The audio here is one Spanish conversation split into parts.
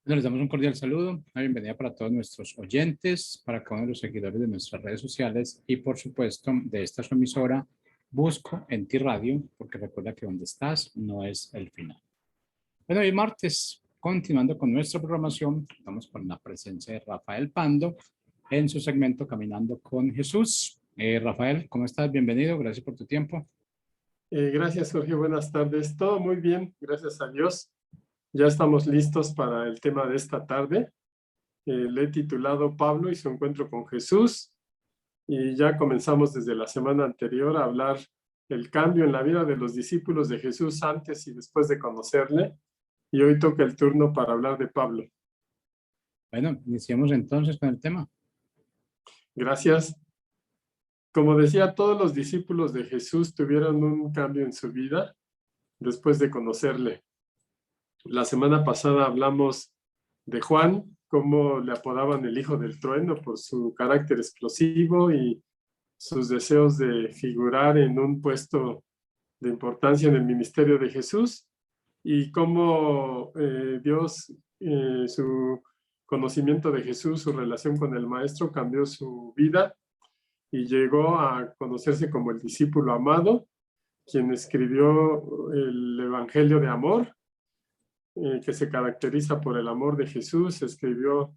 Bueno, les damos un cordial saludo, una bienvenida para todos nuestros oyentes, para cada uno de los seguidores de nuestras redes sociales y, por supuesto, de esta su emisora, Busco en Ti Radio, porque recuerda que donde estás no es el final. Bueno, hoy martes, continuando con nuestra programación, estamos con la presencia de Rafael Pando en su segmento Caminando con Jesús. Rafael, ¿cómo estás? Bienvenido, gracias por tu tiempo. Gracias, Jorge. Buenas tardes. Todo muy bien, gracias a Dios. Ya estamos listos para el tema de esta tarde. Le he titulado Pablo y su encuentro con Jesús. Y ya comenzamos desde la semana anterior a hablar del cambio en la vida de los discípulos de Jesús antes y después de conocerle. Y hoy toca el turno para hablar de Pablo. Bueno, iniciemos entonces con el tema. Gracias. Como decía, todos los discípulos de Jesús tuvieron un cambio en su vida después de conocerle. La semana pasada hablamos de Juan, cómo le apodaban el hijo del trueno por su carácter explosivo y sus deseos de figurar en un puesto de importancia en el ministerio de Jesús, y cómo Dios, su conocimiento de Jesús, su relación con el Maestro, cambió su vida y llegó a conocerse como el discípulo amado, quien escribió el Evangelio de amor, que se caracteriza por el amor de Jesús. Escribió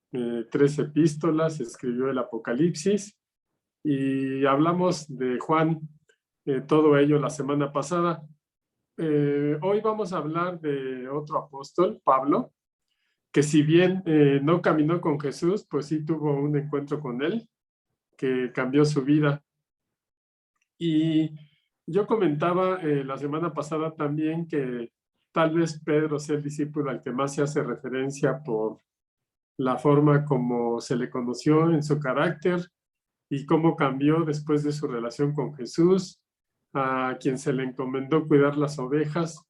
3 epístolas, escribió el Apocalipsis, y hablamos de Juan, todo ello la semana pasada. Hoy vamos a hablar de otro apóstol, Pablo, que si bien no caminó con Jesús, pues sí tuvo un encuentro con él que cambió su vida. Y yo comentaba la semana pasada también que tal vez Pedro sea el discípulo al que más se hace referencia por la forma como se le conoció en su carácter y cómo cambió después de su relación con Jesús, a quien se le encomendó cuidar las ovejas,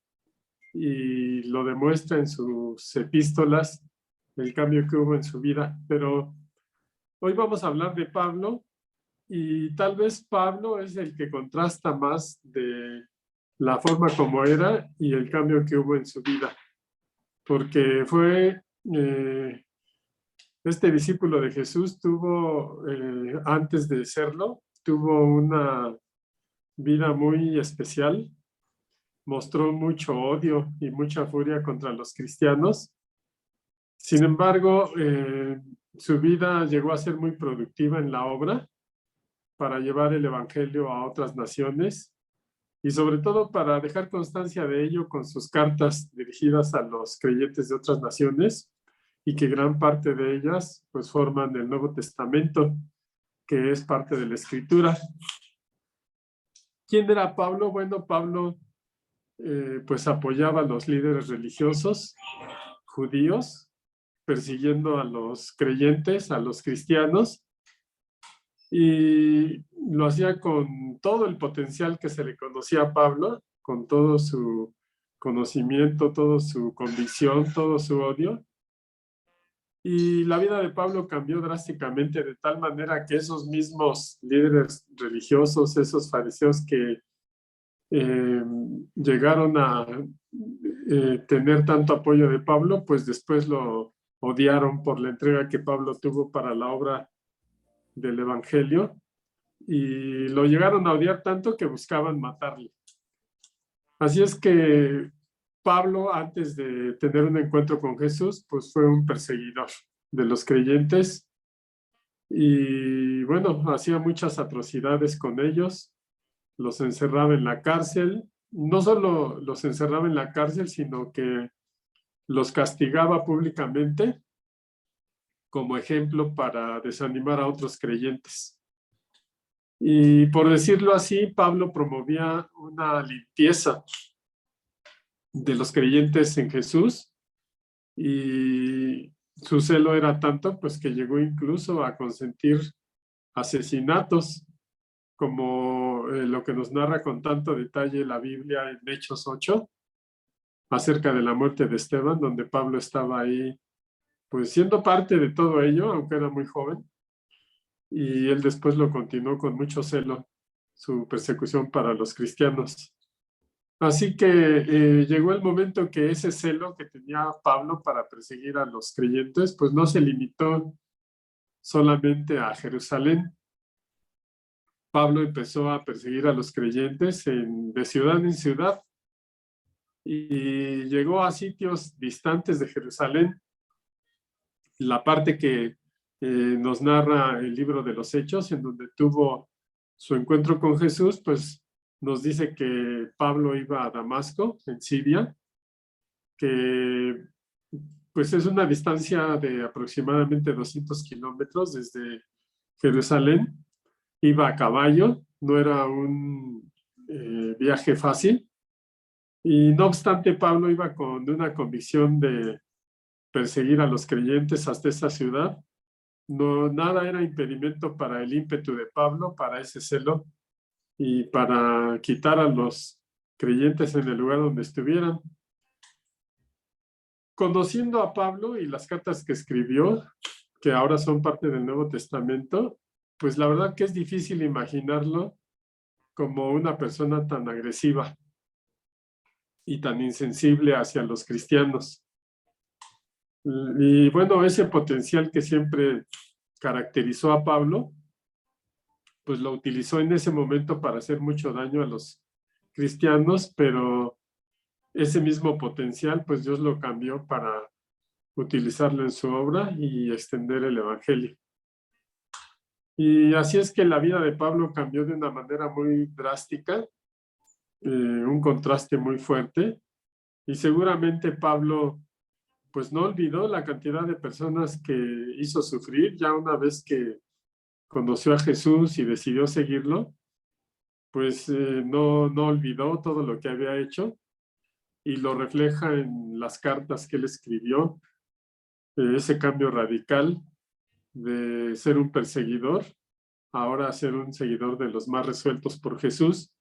y lo demuestra en sus epístolas, el cambio que hubo en su vida. Pero hoy vamos a hablar de Pablo, y tal vez Pablo es el que contrasta más de la forma como era y el cambio que hubo en su vida, porque fue este discípulo de Jesús tuvo, antes de serlo, tuvo una vida muy especial, mostró mucho odio y mucha furia contra los cristianos. Sin embargo, su vida llegó a ser muy productiva en la obra para llevar el evangelio a otras naciones, y sobre todo para dejar constancia de ello con sus cartas dirigidas a los creyentes de otras naciones, y que gran parte de ellas pues forman el Nuevo Testamento, que es parte de la Escritura. ¿Quién era Pablo? Bueno, Pablo pues apoyaba a los líderes religiosos judíos, persiguiendo a los creyentes, a los cristianos, y lo hacía con todo el potencial que se le conocía a Pablo, con todo su conocimiento, toda su convicción, todo su odio. Y la vida de Pablo cambió drásticamente, de tal manera que esos mismos líderes religiosos, esos fariseos que llegaron a tener tanto apoyo de Pablo, pues después lo odiaron por la entrega que Pablo tuvo para la obra del Evangelio, y lo llegaron a odiar tanto que buscaban matarle. Así es que Pablo, antes de tener un encuentro con Jesús, pues fue un perseguidor de los creyentes, y bueno, hacía muchas atrocidades con ellos, los encerraba en la cárcel. No solo los encerraba en la cárcel, sino que los castigaba públicamente como ejemplo para desanimar a otros creyentes. Y por decirlo así, Pablo promovía una limpieza de los creyentes en Jesús, y su celo era tanto pues que llegó incluso a consentir asesinatos, como lo que nos narra con tanto detalle la Biblia en Hechos 8, acerca de la muerte de Esteban, donde Pablo estaba ahí pues siendo parte de todo ello, aunque era muy joven, y él después lo continuó con mucho celo, su persecución para los cristianos. Así que llegó el momento que ese celo que tenía Pablo para perseguir a los creyentes, pues no se limitó solamente a Jerusalén. Pablo empezó a perseguir a los creyentes de ciudad en ciudad y llegó a sitios distantes de Jerusalén. La parte que nos narra el libro de los Hechos, en donde tuvo su encuentro con Jesús, pues nos dice que Pablo iba a Damasco, en Siria, que pues es una distancia de aproximadamente 200 kilómetros desde Jerusalén. Iba a caballo, no era un viaje fácil. Y no obstante, Pablo iba con una convicción de perseguir a los creyentes hasta esta ciudad. No, nada era impedimento para el ímpetu de Pablo, para ese celo y para quitar a los creyentes en el lugar donde estuvieran. Conociendo a Pablo y las cartas que escribió, que ahora son parte del Nuevo Testamento, pues la verdad que es difícil imaginarlo como una persona tan agresiva y tan insensible hacia los cristianos. Y bueno, ese potencial que siempre caracterizó a Pablo, pues lo utilizó en ese momento para hacer mucho daño a los cristianos, pero ese mismo potencial, pues Dios lo cambió para utilizarlo en su obra y extender el evangelio. Y así es que la vida de Pablo cambió de una manera muy drástica, un contraste muy fuerte, y seguramente Pablo pues no olvidó la cantidad de personas que hizo sufrir ya una vez que conoció a Jesús y decidió seguirlo, pues no olvidó todo lo que había hecho y lo refleja en las cartas que él escribió, ese cambio radical de ser un perseguidor, ahora ser un seguidor de los más resueltos por Jesús.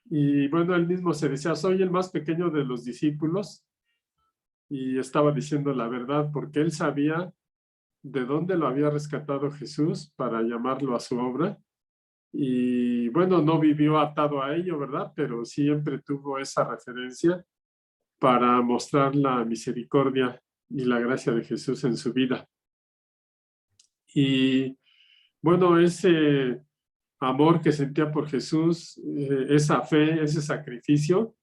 Y bueno, él mismo se decía, soy el más pequeño de los discípulos, y estaba diciendo la verdad porque él sabía de dónde lo había rescatado Jesús para llamarlo a su obra. Y bueno, no vivió atado a ello, ¿verdad? Pero siempre tuvo esa referencia para mostrar la misericordia y la gracia de Jesús en su vida. Y bueno, ese amor que sentía por Jesús, esa fe, ese sacrificio,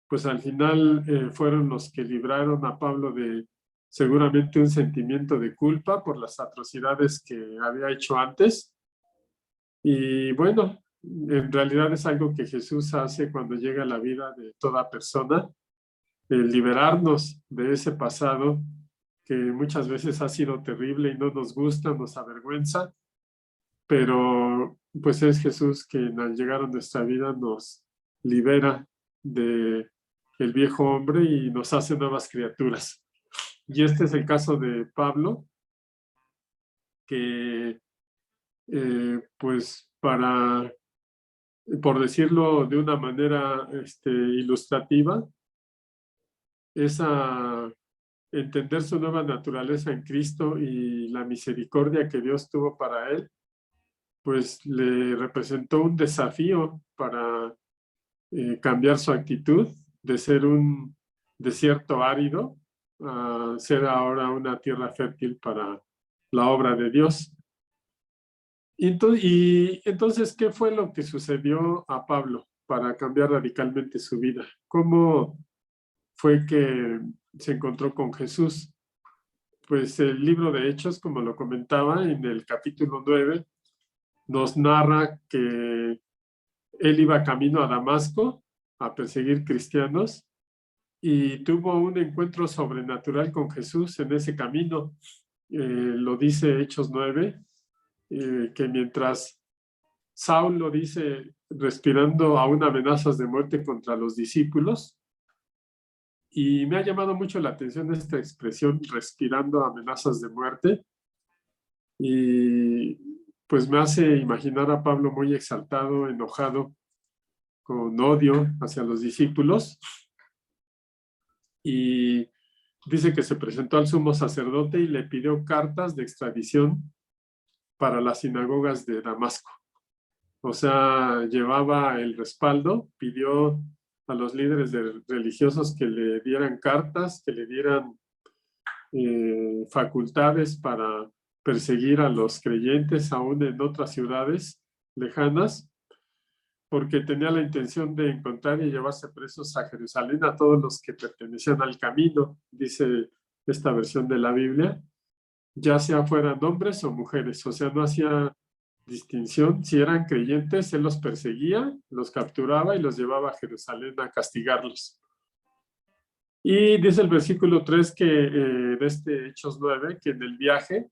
pues al final fueron los que libraron a Pablo de seguramente un sentimiento de culpa por las atrocidades que había hecho antes. Y bueno, en realidad es algo que Jesús hace cuando llega a la vida de toda persona, el liberarnos de ese pasado que muchas veces ha sido terrible y no nos gusta, nos avergüenza, pero pues es Jesús quien al llegar a nuestra vida nos libera de el viejo hombre y nos hace nuevas criaturas. Y este es el caso de Pablo, que pues por decirlo de una manera ilustrativa, es a entender su nueva naturaleza en Cristo y la misericordia que Dios tuvo para él, pues le representó un desafío para cambiar su actitud de ser un desierto árido a ser ahora una tierra fértil para la obra de Dios. Y entonces, ¿qué fue lo que sucedió a Pablo para cambiar radicalmente su vida? ¿Cómo fue que se encontró con Jesús? Pues el libro de Hechos, como lo comentaba en el capítulo 9, nos narra que él iba camino a Damasco a perseguir cristianos y tuvo un encuentro sobrenatural con Jesús en ese camino. Lo dice Hechos 9, que mientras Saulo dice, respirando aún amenazas de muerte contra los discípulos, y me ha llamado mucho la atención esta expresión, respirando amenazas de muerte, y pues me hace imaginar a Pablo muy exaltado, enojado, con odio hacia los discípulos, y dice que se presentó al sumo sacerdote y le pidió cartas de extradición para las sinagogas de Damasco. O sea, llevaba el respaldo, pidió a los líderes religiosos que le dieran cartas, que le dieran facultades para perseguir a los creyentes aún en otras ciudades lejanas, porque tenía la intención de encontrar y llevarse presos a Jerusalén a todos los que pertenecían al camino, dice esta versión de la Biblia, ya sea fueran hombres o mujeres, o sea, no hacía distinción. Si eran creyentes, él los perseguía, los capturaba y los llevaba a Jerusalén a castigarlos. Y dice el versículo 3 que de este Hechos 9, que en el viaje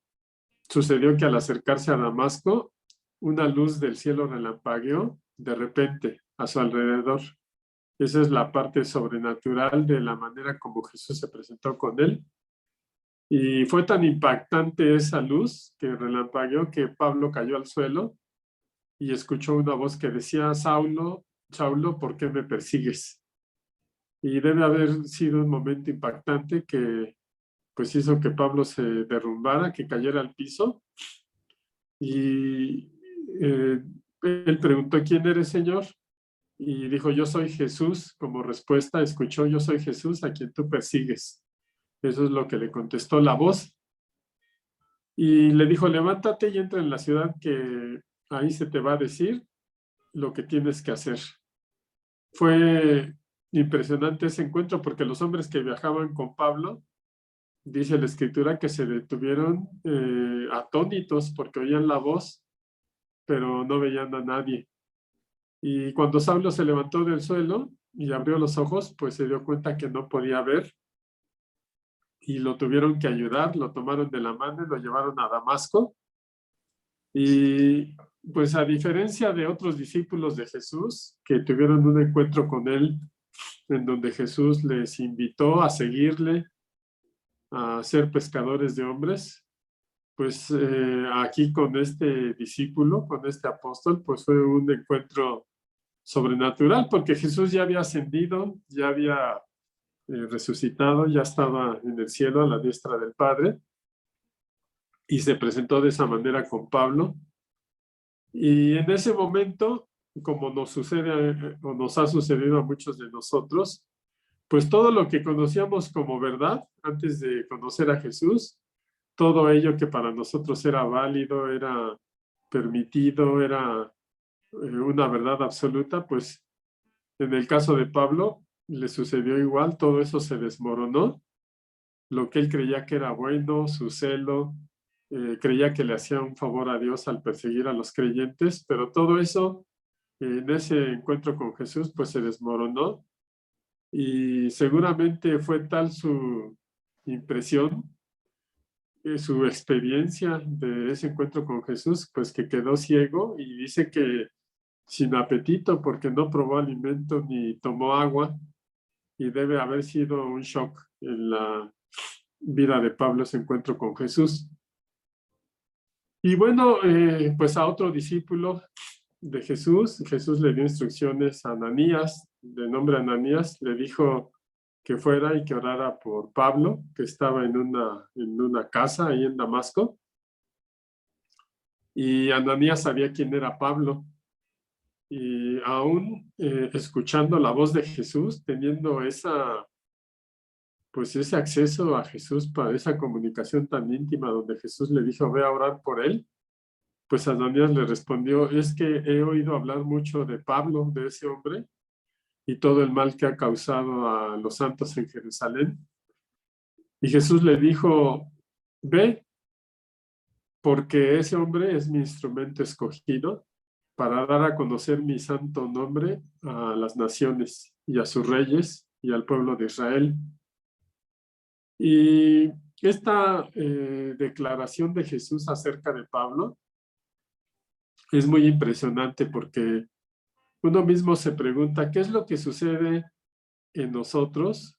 sucedió que al acercarse a Damasco, una luz del cielo relampagueó de repente a su alrededor. Esa es la parte sobrenatural de la manera como Jesús se presentó con él. Y fue tan impactante esa luz que relampagueó que Pablo cayó al suelo y escuchó una voz que decía: Saulo, Saulo, ¿por qué me persigues? Y debe haber sido un momento impactante que pues hizo que Pablo se derrumbara, que cayera al piso. Y él preguntó: ¿quién eres, Señor? Y dijo: yo soy Jesús. Como respuesta escuchó: yo soy Jesús a quien tú persigues. Eso es lo que le contestó la voz. Y le dijo: levántate y entra en la ciudad, que ahí se te va a decir lo que tienes que hacer. Fue impresionante ese encuentro, porque los hombres que viajaban con Pablo, dice la escritura, que se detuvieron atónitos porque oían la voz, pero no veían a nadie. Y cuando Saulo se levantó del suelo y abrió los ojos, pues se dio cuenta que no podía ver y lo tuvieron que ayudar, lo tomaron de la mano y lo llevaron a Damasco. Y pues a diferencia de otros discípulos de Jesús que tuvieron un encuentro con él en donde Jesús les invitó a seguirle, a ser pescadores de hombres, pues aquí con este discípulo, con este apóstol, pues fue un encuentro sobrenatural, porque Jesús ya había ascendido, ya había resucitado, ya estaba en el cielo a la diestra del Padre, y se presentó de esa manera con Pablo. Y en ese momento, como nos sucede o nos ha sucedido a muchos de nosotros, pues todo lo que conocíamos como verdad antes de conocer a Jesús, todo ello que para nosotros era válido, era permitido, era una verdad absoluta, pues en el caso de Pablo le sucedió igual, todo eso se desmoronó. Lo que él creía que era bueno, su celo, creía que le hacía un favor a Dios al perseguir a los creyentes, pero todo eso en ese encuentro con Jesús pues se desmoronó, y seguramente fue tal su impresión, su experiencia de ese encuentro con Jesús, pues que quedó ciego, y dice que sin apetito, porque no probó alimento ni tomó agua, y debe haber sido un shock en la vida de Pablo ese encuentro con Jesús. Y bueno, pues a otro discípulo de Jesús, Jesús le dio instrucciones a Ananías, de nombre Ananías, le dijo que fuera y que orara por Pablo, que estaba en una casa ahí en Damasco. Y Ananías sabía quién era Pablo. Y aún escuchando la voz de Jesús, teniendo pues ese acceso a Jesús, para esa comunicación tan íntima donde Jesús le dijo: ve a orar por él, pues Ananías le respondió: es que he oído hablar mucho de Pablo, de ese hombre, y todo el mal que ha causado a los santos en Jerusalén. Y Jesús le dijo: ve, porque ese hombre es mi instrumento escogido para dar a conocer mi santo nombre a las naciones y a sus reyes y al pueblo de Israel. Y esta declaración de Jesús acerca de Pablo es muy impresionante, porque uno mismo se pregunta: ¿qué es lo que sucede en nosotros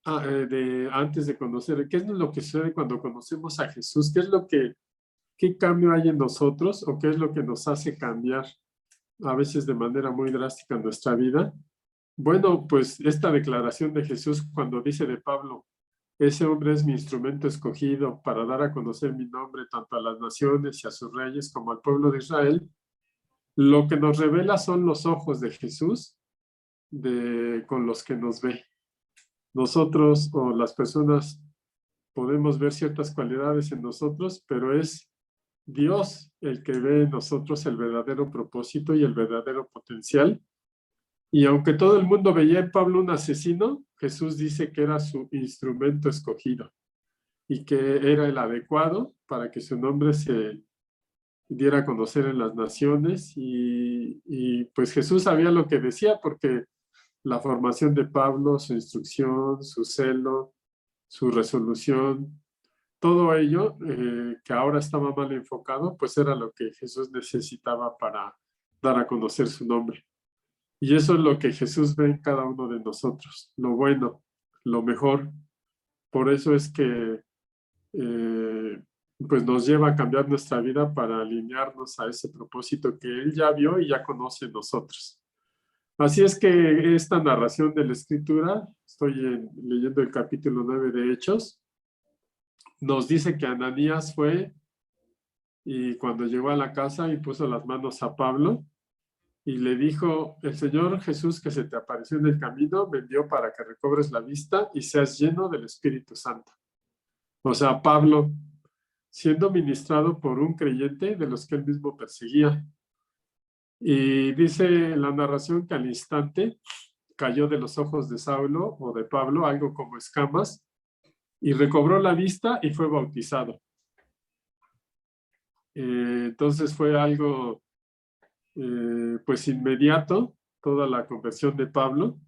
antes de conocer? ¿Qué es lo que sucede cuando conocemos a Jesús? ¿Qué cambio hay en nosotros, o qué es lo que nos hace cambiar a veces de manera muy drástica en nuestra vida? Bueno, pues esta declaración de Jesús cuando dice de Pablo: ese hombre es mi instrumento escogido para dar a conocer mi nombre tanto a las naciones y a sus reyes como al pueblo de Israel, lo que nos revela son los ojos de Jesús, con los que nos ve. Nosotros o las personas podemos ver ciertas cualidades en nosotros, pero es Dios el que ve en nosotros el verdadero propósito y el verdadero potencial. Y aunque todo el mundo veía en Pablo un asesino, Jesús dice que era su instrumento escogido y que era el adecuado para que su nombre se diera a conocer en las naciones. Y pues Jesús sabía lo que decía, porque la formación de Pablo, su instrucción, su celo, su resolución, todo ello que ahora estaba mal enfocado, pues era lo que Jesús necesitaba para dar a conocer su nombre. Y eso es lo que Jesús ve en cada uno de nosotros, lo bueno, lo mejor. Por eso es que pues nos lleva a cambiar nuestra vida para alinearnos a ese propósito que Él ya vio y ya conoce en nosotros. Así es que esta narración de la Escritura, estoy leyendo el capítulo 9 de Hechos, nos dice que Ananías fue y cuando llegó a la casa y puso las manos a Pablo y le dijo: el Señor Jesús que se te apareció en el camino me envió para que recobres la vista y seas lleno del Espíritu Santo. O sea, Pablo siendo ministrado por un creyente de los que él mismo perseguía. Y dice la narración que al instante cayó de los ojos de Saulo o de Pablo algo como escamas y recobró la vista y fue bautizado. Entonces fue algo pues inmediato, toda la conversión de Pablo.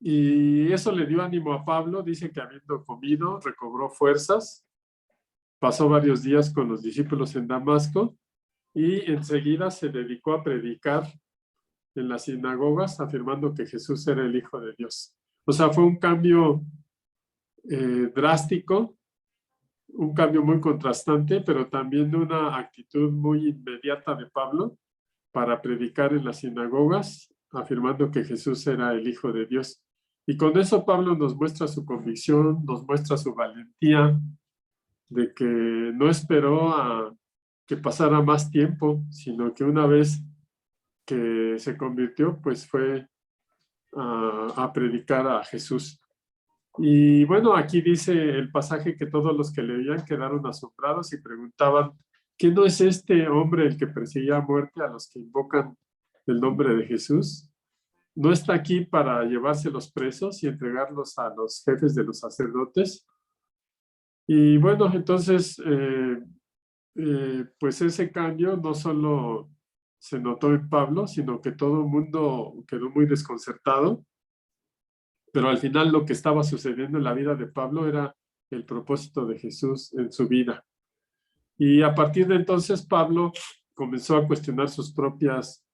Y eso le dio ánimo a Pablo. Dice que habiendo comido, recobró fuerzas. Pasó varios días con los discípulos en Damasco y enseguida se dedicó a predicar en las sinagogas, afirmando que Jesús era el Hijo de Dios. O sea, fue un cambio drástico, un cambio muy contrastante, pero también una actitud muy inmediata de Pablo para predicar en las sinagogas, afirmando que Jesús era el Hijo de Dios. Y con eso Pablo nos muestra su convicción, nos muestra su valentía, de que no esperó a que pasara más tiempo, sino que una vez que se convirtió, pues fue a predicar a Jesús. Y bueno, aquí dice el pasaje que todos los que leían quedaron asombrados y preguntaban: ¿quién no es este hombre el que perseguía a muerte a los que invocan el nombre de Jesús? ¿No está aquí para llevarse los presos y entregarlos a los jefes de los sacerdotes? Y bueno, entonces, pues ese cambio no solo se notó en Pablo, sino que todo el mundo quedó muy desconcertado. Pero al final lo que estaba sucediendo en la vida de Pablo era el propósito de Jesús en su vida. Y a partir de entonces Pablo comenzó a cuestionar sus propias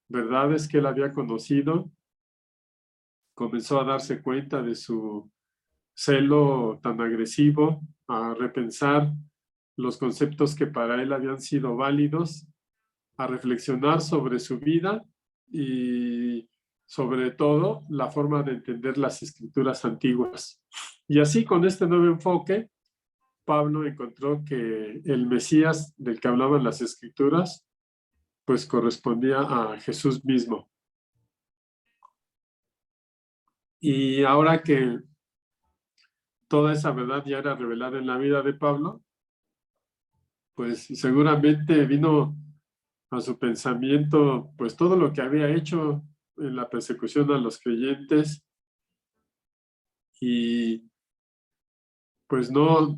verdades que él había conocido, comenzó a darse cuenta de su celo tan agresivo, a repensar los conceptos que para él habían sido válidos, a reflexionar sobre su vida y sobre todo la forma de entender las escrituras antiguas. Y así, con este nuevo enfoque, Pablo encontró que el Mesías del que hablaban las escrituras pues correspondía a Jesús mismo. Y ahora que toda esa verdad ya era revelada en la vida de Pablo, pues seguramente vino a su pensamiento pues todo lo que había hecho en la persecución a los creyentes, y pues no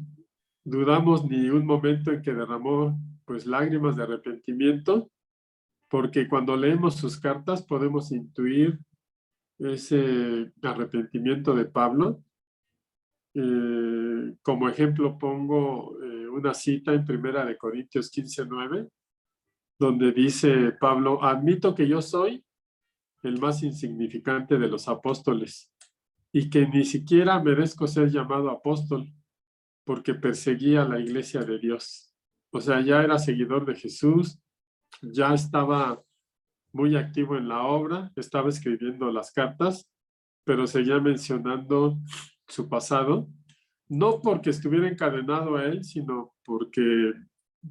dudamos ni un momento en que derramó pues lágrimas de arrepentimiento, porque cuando leemos sus cartas podemos intuir ese arrepentimiento de Pablo. Como ejemplo pongo una cita en 1 Corintios 15:9, donde dice Pablo: admito que yo soy el más insignificante de los apóstoles y que ni siquiera merezco ser llamado apóstol, porque perseguía la iglesia de Dios. O sea, ya era seguidor de Jesús, ya estaba muy activo en la obra, estaba escribiendo las cartas, pero seguía mencionando su pasado, no porque estuviera encadenado a él, sino porque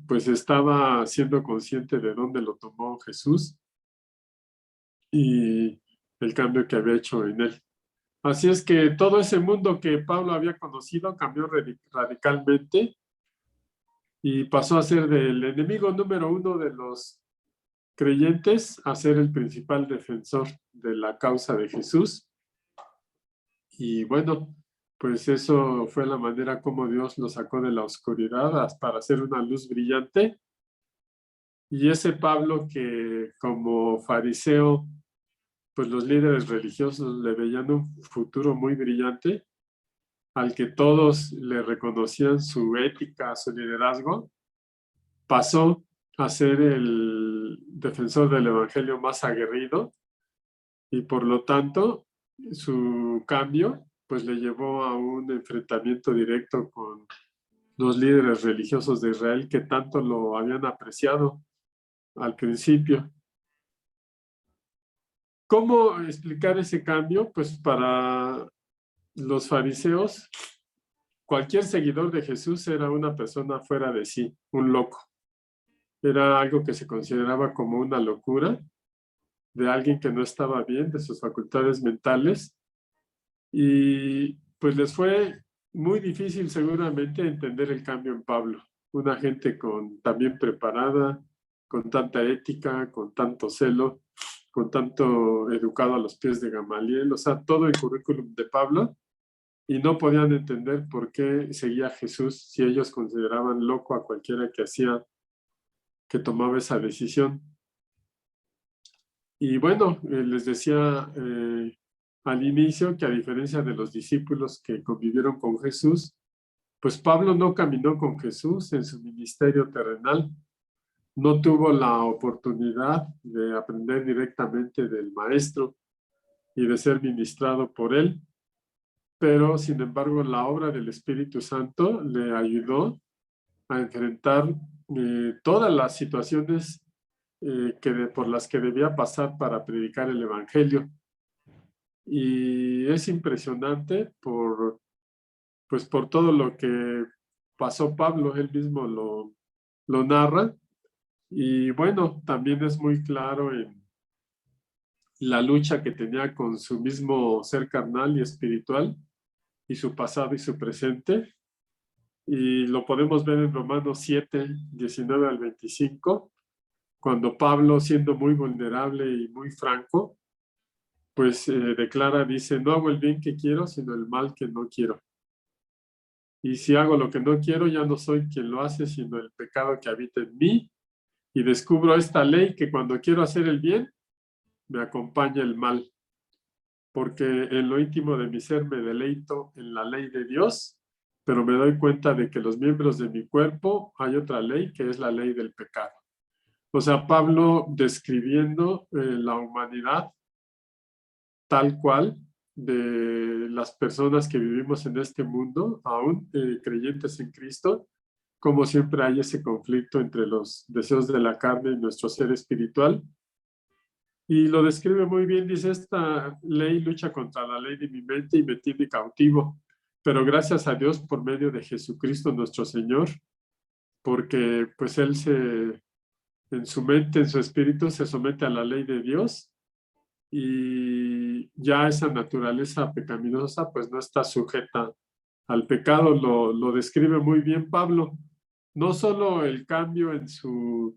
pues estaba siendo consciente de dónde lo tomó Jesús. Y el cambio que había hecho en él. Así es que todo ese mundo que Pablo había conocido cambió radicalmente y pasó a ser del enemigo número uno de los creyentes a ser el principal defensor de la causa de Jesús. Y bueno, pues eso fue la manera como Dios lo sacó de la oscuridad para hacer una luz brillante. Y ese Pablo que como fariseo, pues los líderes religiosos le veían un futuro muy brillante, al que todos le reconocían su ética, su liderazgo, pasó a ser el defensor del evangelio más aguerrido y por lo tanto su cambio pues le llevó a un enfrentamiento directo con los líderes religiosos de Israel que tanto lo habían apreciado al principio. ¿Cómo explicar ese cambio? Pues para los fariseos, cualquier seguidor de Jesús era una persona fuera de sí, un loco. Era algo que se consideraba como una locura de alguien que no estaba bien de sus facultades mentales. Y pues les fue muy difícil seguramente entender el cambio en Pablo. Una gente también preparada, con tanta ética, con tanto celo, con tanto educado a los pies de Gamaliel, o sea, todo el currículum de Pablo, y no podían entender por qué seguía a Jesús si ellos consideraban loco a cualquiera que tomaba esa decisión. Y bueno, les decía al inicio que a diferencia de los discípulos que convivieron con Jesús, pues Pablo no caminó con Jesús en su ministerio terrenal, no tuvo la oportunidad de aprender directamente del maestro y de ser ministrado por él, pero sin embargo la obra del Espíritu Santo le ayudó a enfrentar todas las situaciones por las que debía pasar para predicar el Evangelio. Y es impresionante pues por todo lo que pasó Pablo, él mismo lo narra. Y bueno, también es muy claro en la lucha que tenía con su mismo ser carnal y espiritual, y su pasado y su presente. Y lo podemos ver en Romanos 7, 19 al 25, cuando Pablo, siendo muy vulnerable y muy franco, pues declara, dice, no hago el bien que quiero, sino el mal que no quiero. Y si hago lo que no quiero, ya no soy quien lo hace, sino el pecado que habita en mí. Y descubro esta ley que cuando quiero hacer el bien, me acompaña el mal. Porque en lo íntimo de mi ser me deleito en la ley de Dios, pero me doy cuenta de que los miembros de mi cuerpo hay otra ley que es la ley del pecado. O sea, Pablo describiendo la humanidad tal cual de las personas que vivimos en este mundo, aún creyentes en Cristo, como siempre hay ese conflicto entre los deseos de la carne y nuestro ser espiritual. Y lo describe muy bien, dice, esta ley lucha contra la ley de mi mente y me tiene cautivo, pero gracias a Dios por medio de Jesucristo nuestro Señor, porque pues Él en su mente, en su espíritu, se somete a la ley de Dios y ya esa naturaleza pecaminosa pues no está sujeta al pecado. Lo describe muy bien Pablo. No solo el cambio en su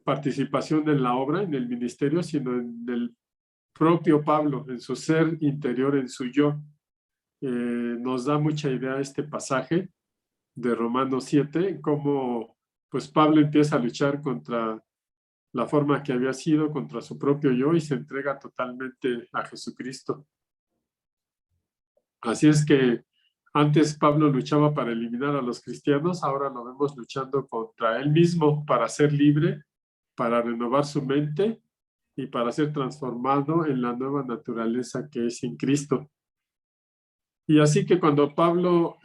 participación en la obra, en el ministerio, sino en el propio Pablo, en su ser interior, en su yo. Nos da mucha idea este pasaje de Romanos 7, cómo pues Pablo empieza a luchar contra la forma que había sido, contra su propio yo, y se entrega totalmente a Jesucristo. Así es que antes Pablo luchaba para eliminar a los cristianos, ahora lo vemos luchando contra él mismo para ser libre, para renovar su mente y para ser transformado en la nueva naturaleza que es en Cristo. Y así que cuando Pablo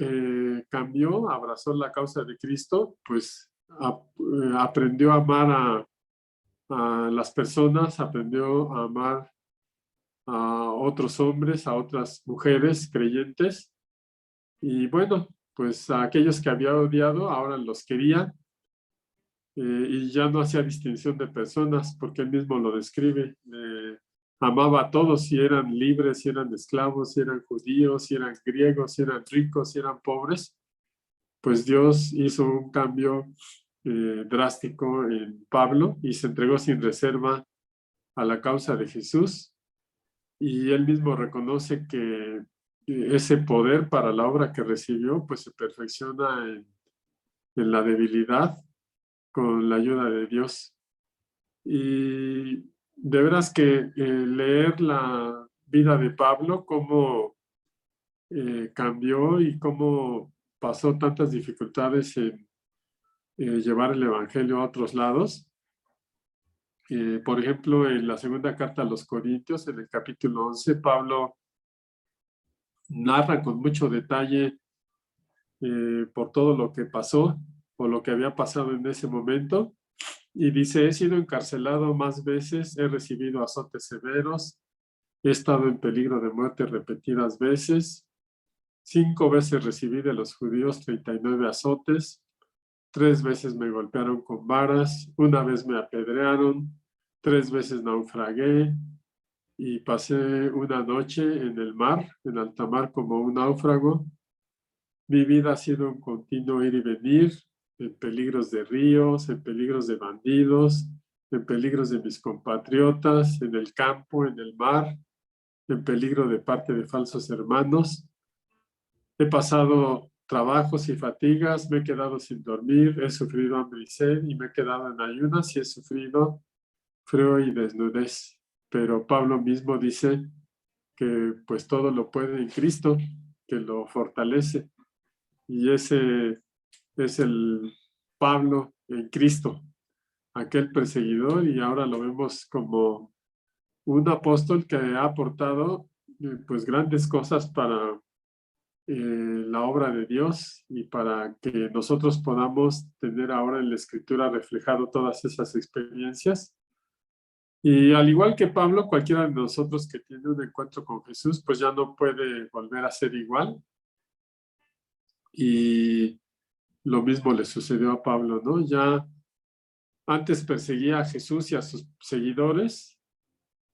cambió, abrazó la causa de Cristo, pues aprendió a amar a las personas, aprendió a amar a otros hombres, a otras mujeres creyentes. Y bueno, pues a aquellos que había odiado, ahora los quería. Y ya no hacía distinción de personas, porque él mismo lo describe. amaba a todos, si eran libres, si eran esclavos, si eran judíos, si eran griegos, si eran ricos, si eran pobres. Pues Dios hizo un cambio drástico en Pablo y se entregó sin reserva a la causa de Jesús. Y él mismo reconoce que ese poder para la obra que recibió, pues se perfecciona en la debilidad con la ayuda de Dios. Y de veras que leer la vida de Pablo, cómo cambió y cómo pasó tantas dificultades en llevar el evangelio a otros lados. Por ejemplo, en la segunda carta a los Corintios, en el capítulo 11, Pablo narra con mucho detalle por todo lo que pasó o lo que había pasado en ese momento. Y dice, he sido encarcelado más veces, he recibido azotes severos, he estado en peligro de muerte repetidas veces, 5 veces recibí de los judíos 39 azotes, 3 veces me golpearon con varas, 1 vez me apedrearon, 3 veces naufragué y pasé una noche en el mar, en alta mar como un náufrago. Mi vida ha sido un continuo ir y venir, en peligros de ríos, en peligros de bandidos, en peligros de mis compatriotas, en el campo, en el mar, en peligro de parte de falsos hermanos. He pasado trabajos y fatigas, me he quedado sin dormir, he sufrido hambre y sed y me he quedado en ayunas y he sufrido frío y desnudez. Pero Pablo mismo dice que pues todo lo puede en Cristo, que lo fortalece. Y ese es el Pablo en Cristo, aquel perseguidor, y ahora lo vemos como un apóstol que ha aportado pues grandes cosas para la obra de Dios y para que nosotros podamos tener ahora en la Escritura reflejado todas esas experiencias. Y al igual que Pablo, cualquiera de nosotros que tiene un encuentro con Jesús, pues ya no puede volver a ser igual. Y lo mismo le sucedió a Pablo, ¿no? Ya antes perseguía a Jesús y a sus seguidores,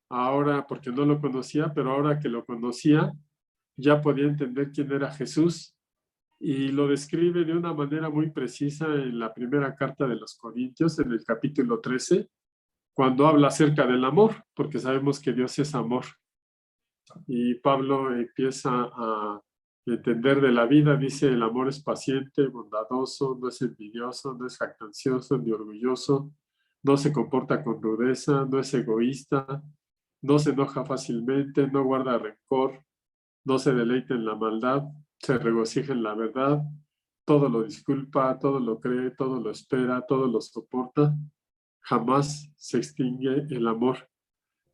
ahora porque no lo conocía, pero ahora que lo conocía, ya podía entender quién era Jesús y lo describe de una manera muy precisa en la primera carta de los Corintios, en el capítulo 13, cuando habla acerca del amor, porque sabemos que Dios es amor. Y Pablo empieza a entender de la vida, dice, el amor es paciente, bondadoso, no es envidioso, no es jactancioso ni orgulloso, no se comporta con rudeza, no es egoísta, no se enoja fácilmente, no guarda rencor, no se deleita en la maldad, se regocija en la verdad, todo lo disculpa, todo lo cree, todo lo espera, todo lo soporta, jamás se extingue el amor.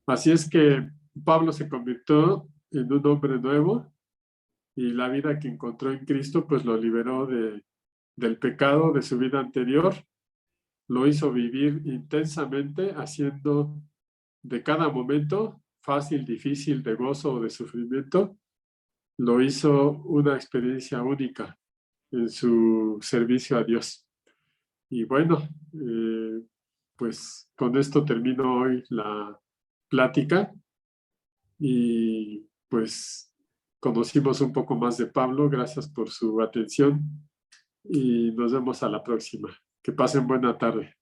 Así es que Pablo se convirtió en un hombre nuevo y la vida que encontró en Cristo pues lo liberó del pecado de su vida anterior, lo hizo vivir intensamente haciendo de cada momento, fácil, difícil, de gozo o de sufrimiento, lo hizo una experiencia única en su servicio a Dios. Y bueno, pues con esto termino hoy la plática y pues conocimos un poco más de Pablo. Gracias por su atención y nos vemos a la próxima. Que pasen buena tarde.